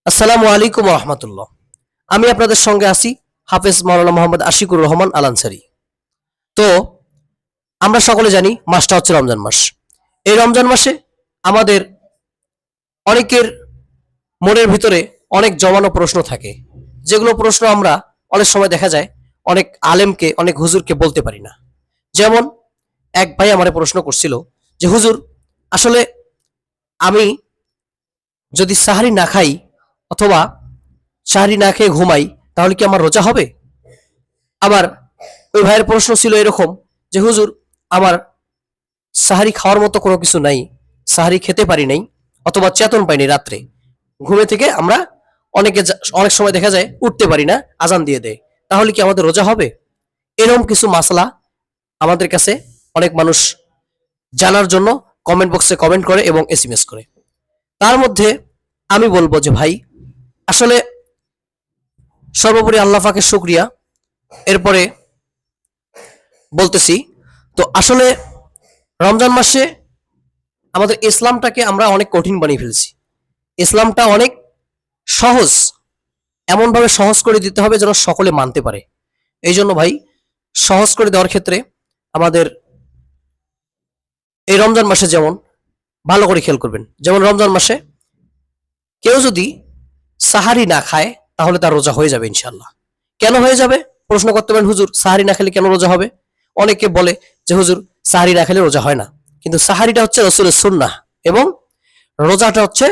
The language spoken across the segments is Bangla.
আসসালামু আলাইকুম রহমতুল্লাহ। আমি আপনাদের সঙ্গে আছি হাফেজ মাওলানা মোহাম্মদ আশিকুর রহমান আল আনসারী। তো আমরা সকলে জানি মাসটা হচ্ছে রমজান মাস। এই রমজান মাসে আমাদের অনেকের মনের ভিতরে অনেক জমানো প্রশ্ন থাকে, যেগুলো প্রশ্ন আমরা অনেক সময় দেখা যায় অনেক আলেমকে, অনেক হুজুরকে বলতে পারি না। যেমন এক ভাই আমারে প্রশ্ন করছিল যে হুজুর, আসলে আমি যদি সাহারি না খাই অথবা সাহারি না খেয়ে ঘুমাই, তাহলে কি আমার রোজা হবে? আবার ওই ভাইয়ের প্রশ্ন ছিল এরকম যে হুজুর, আমার সাহারি খাওয়ার মতো কোনো কিছু নাই, সাহারি খেতে পারি নাই অথবা চেতন পাইনি, রাত্রে ঘুমে থেকে আমরা অনেক সময় দেখা যায় উঠতে পারি না, আজান দিয়ে দেয়, তাহলে কি আমাদের রোজা হবে? এরকম কিছু মাসলা আমাদের কাছে অনেক মানুষ জানার জন্য কমেন্ট বক্সে কমেন্ট করে এবং এসএমএস করে। তার মধ্যে আমি বলবো যে ভাই, আসলে সর্বোপরি আল্লাহ পাকের শুকরিয়া। এরপরে বলতেছি, তো আসলে রমজান মাসে আমাদের ইসলামটাকে আমরা অনেক কঠিন বানিয়ে ফেলছি। ইসলামটা অনেক সহজ, এমনভাবে সহজ করে দিতে হবে যেন সকলে মানতে পারে। এই জন্য ভাই, সহজ করে দেওয়ার ক্ষেত্রে আমাদের এই রমজান মাসে যেমন ভালো করে খেয়াল করবেন, যেমন রমজান মাসে কেউ যদি সাহারি না খায় তাহলে তার রোজা হয়ে যাবে ইনশাল্লাহ। কেন হয়ে যাবে? প্রশ্ন করতে পারেন, হুজুর সাহারি না খেলে কেন রোজা হবে? অনেকে বলে যে হুজুর, সাহারি না খেলে রোজা হয় না, কিন্তু সাহারিটা হচ্ছে রাসূলের সুন্নাহ এবং রোজাটা হচ্ছে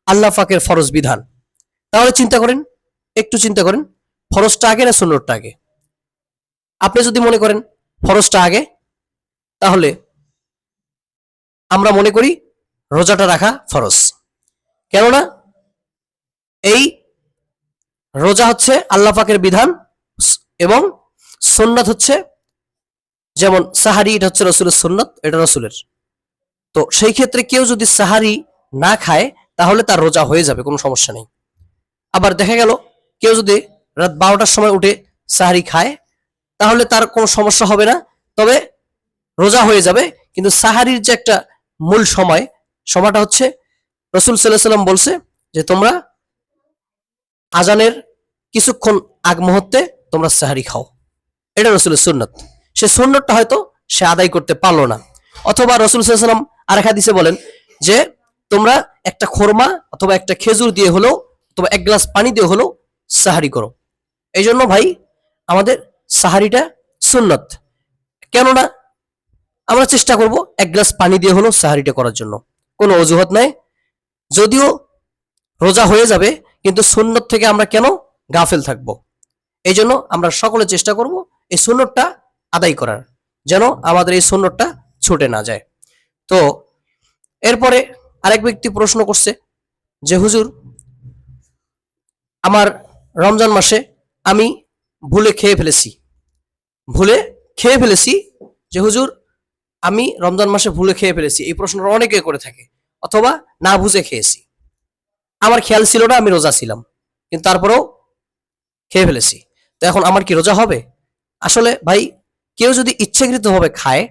আল্লাহ পাকের ফরজ বিধান। তাহলে চিন্তা করেন, একটু চিন্তা করেন, ফরজটা আগে না সুন্নতটা আগে? আপনি যদি মনে করেন ফরজটা আগে, তাহলে আমরা মনে করি রোজাটা রাখা ফরজ। কেননা এই রোজা হচ্ছে আল্লাহ পাকের বিধান এবং সুন্নাত হচ্ছে, যেমন সাহারি এটা হচ্ছে রসুলের সুন্নাত, এটা রসুলের। তো সেই ক্ষেত্রে কেউ যদি সাহারি না খায় তাহলে তার রোজা হয়ে যাবে, কোনো সমস্যা নেই। আবার দেখা গেল কেউ যদি রাত 12টার সময় উঠে সাহারি খায় তাহলে তার কোনো সমস্যা হবে না, তবে রোজা হয়ে যাবে। কিন্তু সাহারির যে একটা মূল সময়টা হচ্ছে, রসুল সাল্লাল্লাহু আলাইহি সাল্লাম বলছে যে তোমরা আজানের কিছুক্ষণ আগ মুহূর্তে তোমরা সাহারি খাও, এটা রসুলের সুন্নত। সে সুন্নতটা হয়তো সে আদায় করতে পারলো না, অথবা রসুল সাল্লাল্লাহু আলাইহি সাল্লাম আরেক হাদিসে বলেন যে তোমরা একটা খোরমা অথবা একটা খেজুর দিয়ে হলো অথবা এক গ্লাস পানি দিয়ে হলো সাহারি করো। এই জন্য ভাই, আমাদের সাহারিটা সুন্নত। কেননা আমরা চেষ্টা করব এক গ্লাস পানি দিয়ে হলো সাহারিটা করার জন্য, কোনো অজুহাত নাই। যদিও রোজা হয়ে যাবে, কিন্তু সুন্নত থেকে আমরা কেন গাফেল থাকবো? এই জন্য আমরা সকলে চেষ্টা করব এই সুন্নতটা আদায় করার, যেন আমাদের এই সুন্নতটা ছুটে না যায়। তো এরপরে আরেক ব্যক্তি প্রশ্ন করছে যে হুজুর, আমার রমজান মাসে আমি ভুলে খেয়ে ফেলেছি যে হুজুর, আমি রমজান মাসে ভুলে খেয়ে ফেলেছি। এই প্রশ্নটা অনেকে করে থাকে, অথবা না বুঝে খেয়েছি, আমার খেয়াল ছিল না, আমি রোজা ছিলাম, কিন্তু তারপরেও খেয়ে ফেলেছি। তো এখন আমার কি রোজা হবে? আসলে ভাই, কেউ যদি ইচ্ছাকৃতভাবে খায়,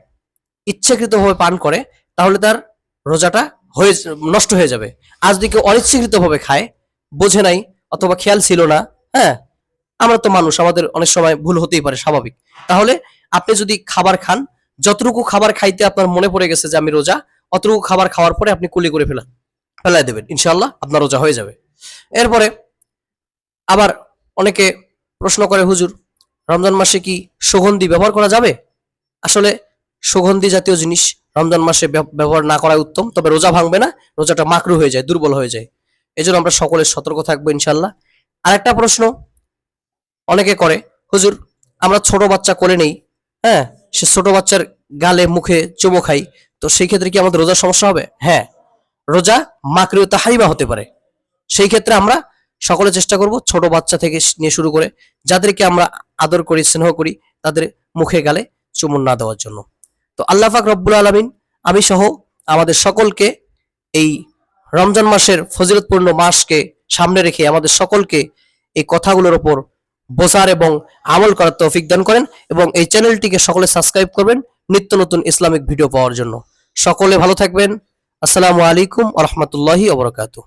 ইচ্ছাকৃতভাবে পান করে, তাহলে তার রোজাটা হয়ে নষ্ট হয়ে যাবে। আজ যদি কেউ অনিচ্ছাকৃতভাবে খায়, বোঝে নাই অথবা খেয়াল ছিল না, হ্যাঁ, আমরা তো মানুষ, আমাদের অনেক সময় ভুল হতেই পারে, স্বাভাবিক। তাহলে আপনি যদি খাবার খান, যতটুকু খাবার খাইতে আপনার মনে পড়ে গেছে যে আমি রোজা, অতটুকু খাবার খাওয়ার পরে আপনি কুলি করে ফেলাই দেবেন, ইনশাআল্লাহ আপনার রোজা হয়ে যাবে। এরপরে আবার অনেকে প্রশ্ন করে, হুজুর রমজান মাসে কি সুগন্ধি ব্যবহার করা যাবে? আসলে সুগন্ধি জাতীয় জিনিস রমজান মাসে ব্যবহার না করাই উত্তম, তবে রোজা ভাঙবে না, রোজাটা মাকরু হয়ে যায়, দুর্বল হয়ে যায়। এজন্য আমরা সকলে সতর্ক থাকবো ইনশাআল্লাহ। আরেকটা প্রশ্ন অনেকে করে, হুজুর আমরা ছোট বাচ্চা কোলে নেই, হ্যাঁ, সে ছোট বাচ্চার গালে মুখে চুমো খাই, তো সেই ক্ষেত্রে কি আমাদের রোজার সমস্যা হবে? হ্যাঁ, রোজা মাকরু তাহরিমা হতে পারে। সেই ক্ষেত্রে আমরা সকলে চেষ্টা করব ছোট বাচ্চা থেকে নিয়ে শুরু করে যাদেরকে আমরা আদর করি, স্নেহ করি, তাদের মুখে গালে চুমুন না দেওয়ার জন্য। তো আল্লাহ পাক রব্বুল আলামিন আমি সহ আমাদের সকলকে এই রমজান মাসের ফজিলতপূর্ণ মাসকে সামনে রেখে আমাদের সকলকে এই কথাগুলোর উপর বোঝার এবং আমল করার তৌফিক দান করেন, এবং এই চ্যানেলটিকে সকলে সাবস্ক্রাইব করবেন নিত্য নতুন ইসলামিক ভিডিও পাওয়ার জন্য। সকলে ভালো থাকবেন। আসসালামু আলাইকুম ওয়া রাহমাতুল্লাহি ওয়া বারাকাতুহু।